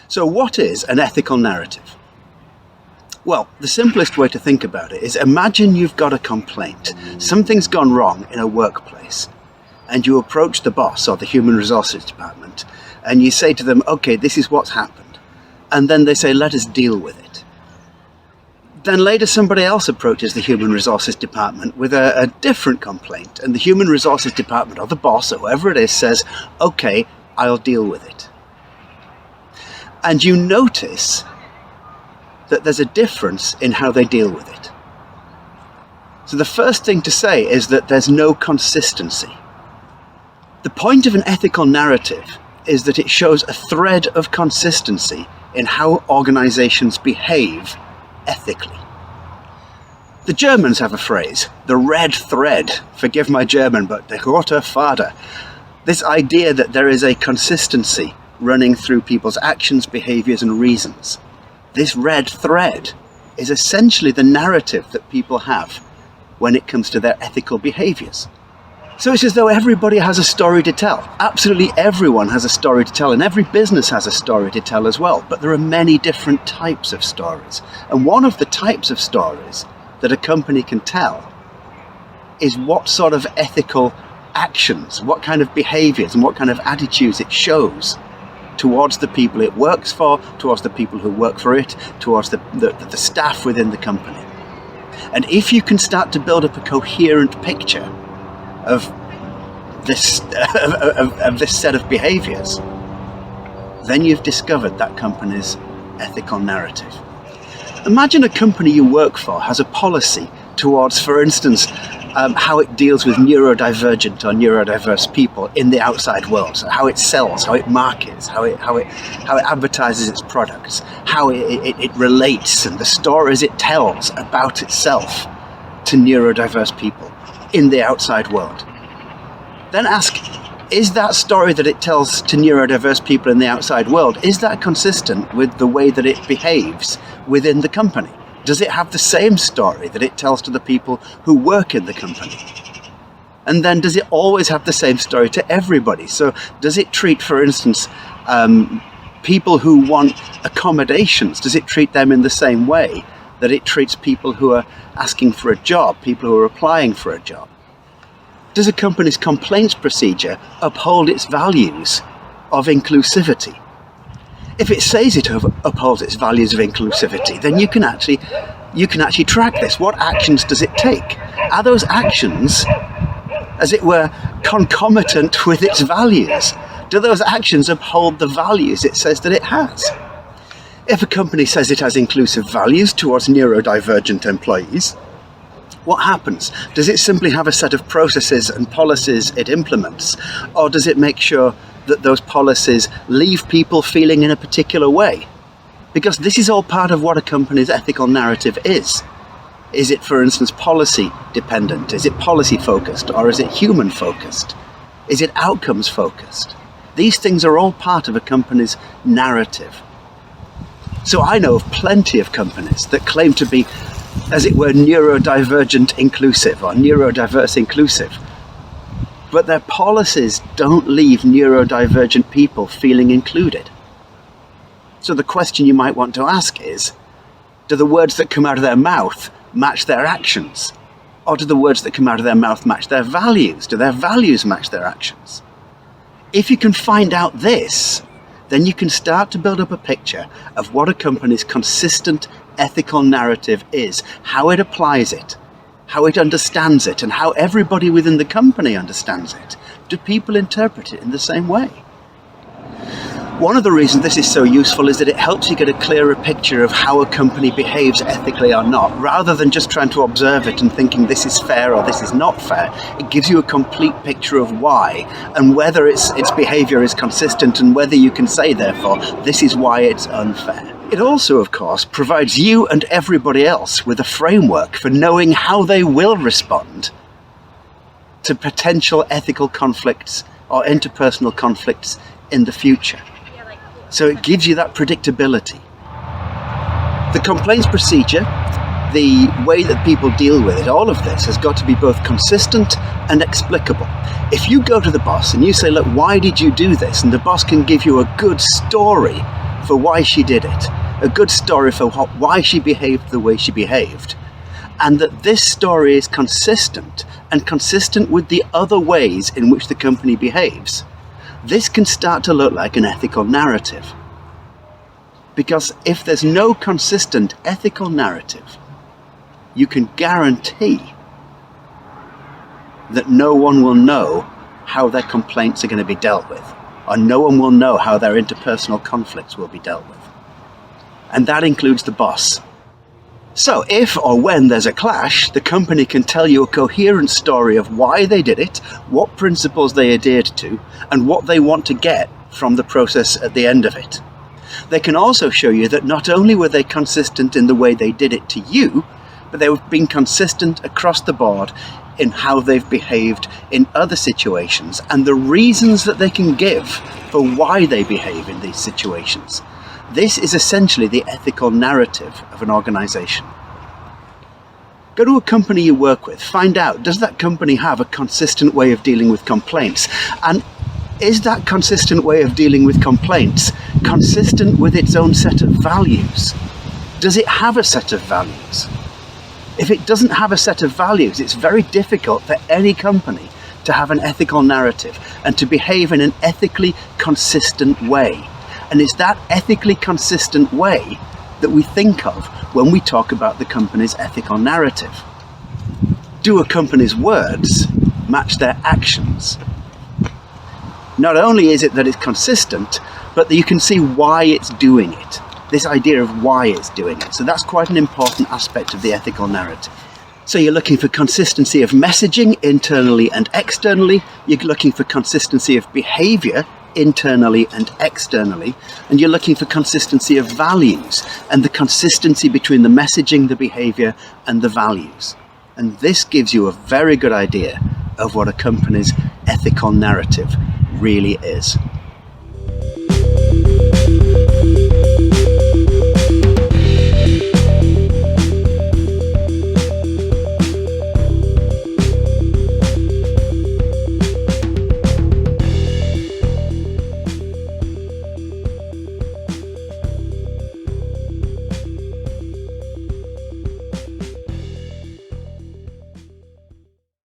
So what is an ethical narrative? Well, the simplest way to think about it is imagine you've got a complaint. Something's gone wrong in a workplace, and you approach the boss or the human resources department and you say to them, okay, this is what's happened. And then they say, let us deal with it. Then later somebody else approaches the human resources department with a different complaint, and the human resources department or the boss or whoever it is says, okay, I'll deal with it. And you notice that there's a difference in how they deal with it. So the first thing to say is that there's no consistency. The point of an ethical narrative is that it shows a thread of consistency in how organizations behave ethically. The Germans have a phrase, the red thread. Forgive my German, but the roter Fader. This idea that there is a consistency running through people's actions, behaviors, and reasons. This red thread is essentially the narrative that people have when it comes to their ethical behaviors. So it's as though everybody has a story to tell. Absolutely everyone has a story to tell, and every business has a story to tell as well. But there are many different types of stories. And one of the types of stories that a company can tell is what sort of ethical actions, what kind of behaviors and what kind of attitudes it shows towards the people it works for, towards the people who work for it, towards the staff within the company. And if you can start to build up a coherent picture of this set of behaviors, then you've discovered that company's ethical narrative. Imagine a company you work for has a policy towards, for instance, how it deals with neurodivergent or neurodiverse people in the outside world. So how it sells, how it markets, how it advertises its products, how it relates, and the stories it tells about itself to neurodiverse people in the outside world. Then ask, is that story that it tells to neurodiverse people in the outside world, is that consistent with the way that it behaves within the company? Does it have the same story that it tells to the people who work in the company? And then does it always have the same story to everybody? So does it treat, for instance, people who want accommodations, does it treat them in the same way that it treats people who are asking for a job, people who are applying for a job? Does a company's complaints procedure uphold its values of inclusivity? If it says it upholds its values of inclusivity, then you can actually track this. What actions does it take? Are those actions, as it were, concomitant with its values? Do those actions uphold the values it says that it has? If a company says it has inclusive values towards neurodivergent employees, what happens? Does it simply have a set of processes and policies it implements? Or does it make sure that those policies leave people feeling in a particular way? Because this is all part of what a company's ethical narrative is. Is it, for instance, policy dependent? Is it policy focused? Or is it human focused? Is it outcomes focused? These things are all part of a company's narrative. So I know of plenty of companies that claim to be, as it were, neurodivergent inclusive or neurodiverse inclusive. But their policies don't leave neurodivergent people feeling included. So the question you might want to ask is, do the words that come out of their mouth match their actions? Or do the words that come out of their mouth match their values? Do their values match their actions? If you can find out this, then you can start to build up a picture of what a company's consistent ethical narrative is, how it applies it, how it understands it, and how everybody within the company understands it. Do people interpret it in the same way? One of the reasons this is so useful is that it helps you get a clearer picture of how a company behaves ethically or not, rather than just trying to observe it and thinking this is fair or this is not fair. It gives you a complete picture of why and whether its behavior is consistent, and whether you can say, therefore, this is why it's unfair. It also, of course, provides you and everybody else with a framework for knowing how they will respond to potential ethical conflicts or interpersonal conflicts in the future. So it gives you that predictability. The complaints procedure, the way that people deal with it, all of this has got to be both consistent and explicable. If you go to the boss and you say, look, why did you do this? And the boss can give you a good story for why she did it, a good story for why she behaved the way she behaved, and that this story is consistent and consistent with the other ways in which the company behaves, this can start to look like an ethical narrative. Because if there's no consistent ethical narrative, you can guarantee that no one will know how their complaints are going to be dealt with, or no one will know how their interpersonal conflicts will be dealt with. And that includes the boss. So if or when there's a clash, the company can tell you a coherent story of why they did it, what principles they adhered to, and what they want to get from the process at the end of it. They can also show you that not only were they consistent in the way they did it to you, but they've been consistent across the board in how they've behaved in other situations and the reasons that they can give for why they behave in these situations. This is essentially the ethical narrative of an organization. Go to a company you work with, find out, does that company have a consistent way of dealing with complaints? And is that consistent way of dealing with complaints consistent with its own set of values? Does it have a set of values? If it doesn't have a set of values, it's very difficult for any company to have an ethical narrative and to behave in an ethically consistent way. And it's that ethically consistent way that we think of when we talk about the company's ethical narrative. Do a company's words match their actions? Not only is it that it's consistent, but that you can see why it's doing it. This idea of why it's doing it. So that's quite an important aspect of the ethical narrative. So you're looking for consistency of messaging internally and externally. You're looking for consistency of behavior internally and externally. And you're looking for consistency of values and the consistency between the messaging, the behavior, and the values. And this gives you a very good idea of what a company's ethical narrative really is.